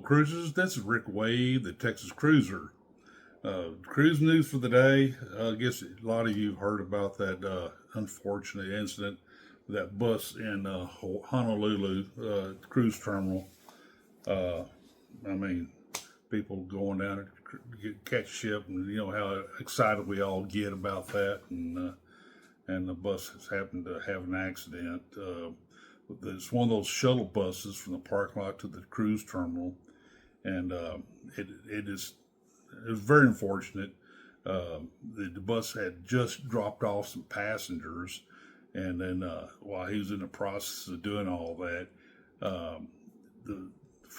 Cruisers. This is Rick Wade, the Texas Cruiser. Cruise news for the day. I guess a lot of you have heard about that unfortunate incident with that bus in Honolulu cruise terminal. I mean, people going down to catch ship, and you know how excited we all get about that, and the bus has happened to have an accident. It's one of those shuttle buses from the parking lot to the cruise terminal, and it was very unfortunate. The bus had just dropped off some passengers, and then while he was in the process of doing all that, from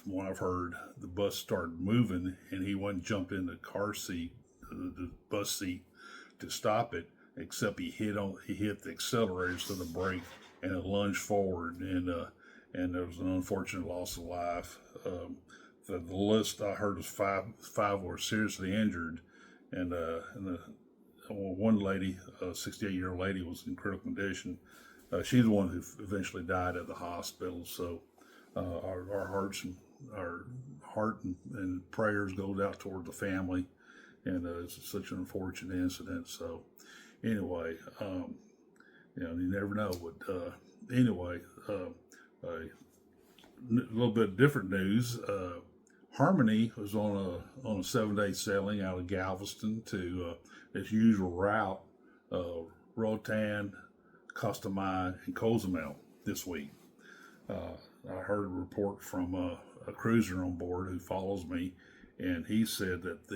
what I've heard, the bus started moving, and he went and jumped in the car seat, the bus seat, to stop it. Except he hit the accelerator instead of the brake, and it lunged forward, and there was an unfortunate loss of life. The list I heard was five were seriously injured, and one lady, a 68-year-old lady, was in critical condition. She's the one who eventually died at the hospital. So our heart and prayers goes out toward the family, and it's such an unfortunate incident. So anyway, you never know. But anyway, a little bit different news. Harmony was on a 7-day sailing out of Galveston to its usual route, Roatan, Costa, and Cozumel this week. I heard a report from a cruiser on board who follows me, and he said that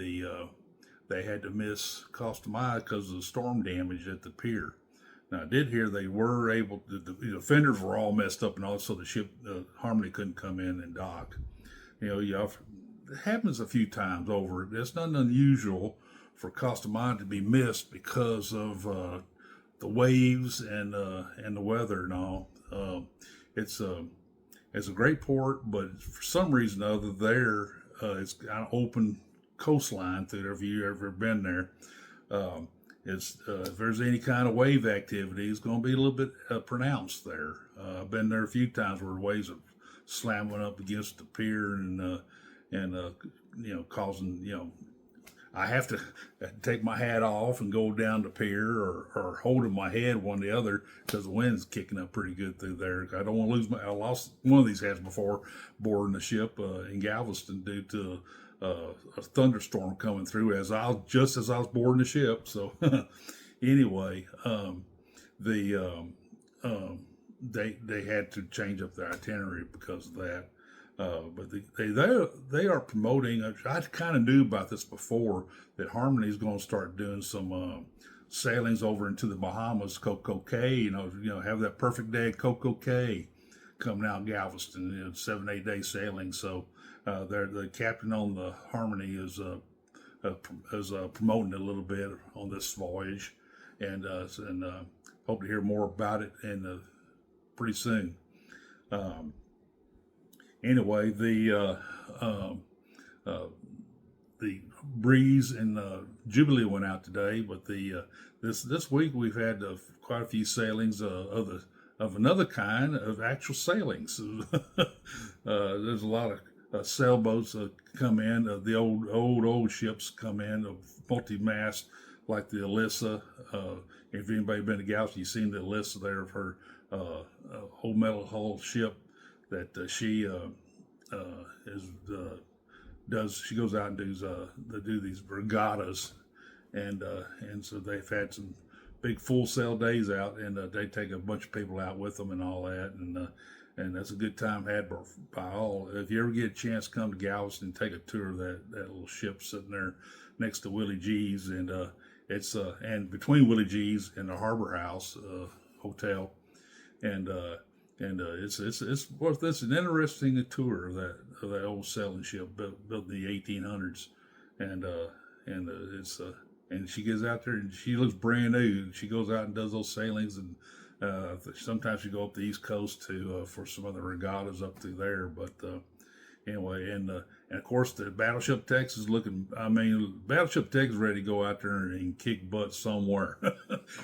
they had to miss Costa because of the storm damage at the pier. Now, I did hear they were able to, the fenders were all messed up and all, so the ship, Harmony, couldn't come in and dock. It happens a few times over. It's nothing unusual for Costa to be missed because of the waves and the weather and all. It's a great port, but for some reason or other, it's got an open coastline through there. If you've ever been there, if there's any kind of wave activity, it's going to be a little bit pronounced there. I've been there a few times where waves are slamming up against the pier and causing, I have to take my hat off and go down the pier or holding my head one or the other because the wind's kicking up pretty good through there. I don't want to lose I lost one of these hats before boarding the ship in Galveston due to a thunderstorm coming through just as I was boarding the ship. So anyway, they had to change up their itinerary because of that. But they are promoting. I kind of knew about this before, that Harmony is going to start doing some sailings over into the Bahamas, Coco Cay. Have that perfect day at Coco Cay coming out in Galveston. 7-8 day sailing. So the captain on the Harmony is promoting it a little bit on this voyage, and hope to hear more about it pretty soon. Anyway, the Breeze and Jubilee went out today, but this week we've had quite a few sailings of another kind of actual sailings. There's a lot of sailboats come in. The old ships come in, multi-mast, like the Alyssa. If anybody been to Galveston, you've seen the Alyssa there of her old metal hull ship that she she goes out and do these regattas, and so they've had some big full sail days out, and they take a bunch of people out with them and all that, and that's a good time had by all. If you ever get a chance to come to Galveston, take a tour of that little ship sitting there next to Willie G's, and it's and between Willie G's and the Harbor House Hotel, and it's an interesting tour of that old sailing ship built in the 1800s, and she gets out there and she looks brand new. She goes out and does those sailings, and sometimes she go up the East Coast for some other regattas up through there. But anyway, and of course the Battleship Texas Battleship Texas is ready to go out there and kick butt somewhere.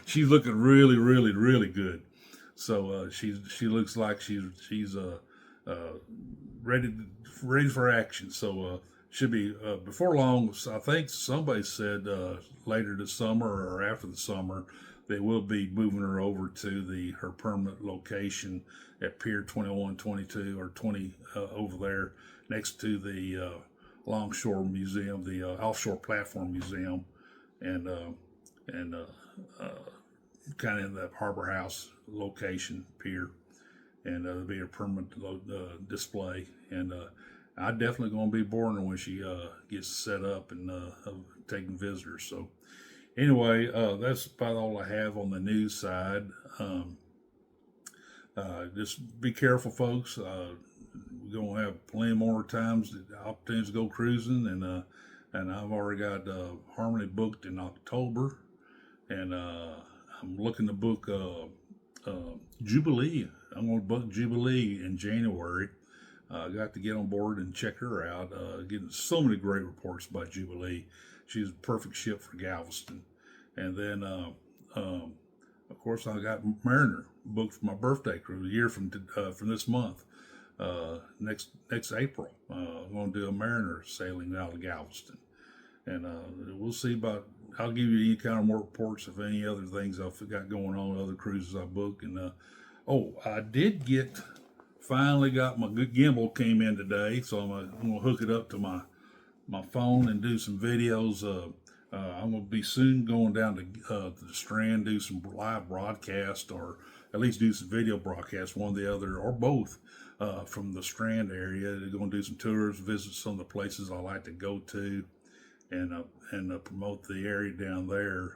She's looking really, really, really good. So she looks like she's ready for action. So should be before long. I think somebody said later this summer or after the summer they will be moving her over to her permanent location at Pier 21, 22, or 20 over there next to the Longshore Museum, the Offshore Platform Museum, and kind of in that Harbor House location pier, and it'll be a permanent display. And I'm definitely going to be boarding her when she gets set up and taking visitors. So anyway, that's about all I have on the news side. Just be careful, folks. We're going to have plenty more times, opportunities to go cruising, and I've already got Harmony booked in October, and I'm looking to book Jubilee. I'm going to book Jubilee in January. I got to get on board and check her out. Getting so many great reports about Jubilee. She's a perfect ship for Galveston. And then, of course, I got Mariner booked for my birthday cruise, a year from this month. Next April, I'm going to do a Mariner sailing out of Galveston. And we'll see about, I'll give you any kind of more reports of any other things I've got going on, other cruises I book. And I did finally got my good gimbal came in today, so I'm gonna hook it up to my phone and do some videos. I'm gonna be soon going down to the Strand, do some live broadcast, or at least do some video broadcast, one or the other, or both, from the Strand area. They're gonna do some tours, visit some of the places I like to go to, and promote the area down there,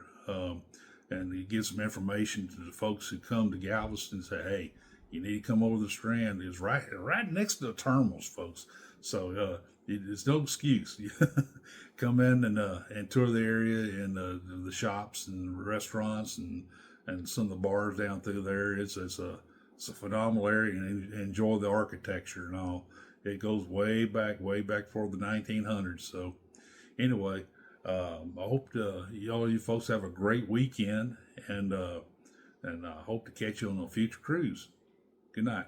and give some information to the folks who come to Galveston and say, hey, you need to come over the Strand. It's right next to the terminals, folks. So there's no excuse. Come in and tour the area, and the shops and restaurants and some of the bars down through there. It's a phenomenal area, and enjoy the architecture and all. It goes way back before the 1900s. So anyway, I hope all you folks have a great weekend, and I hope to catch you on a future cruise. Good night.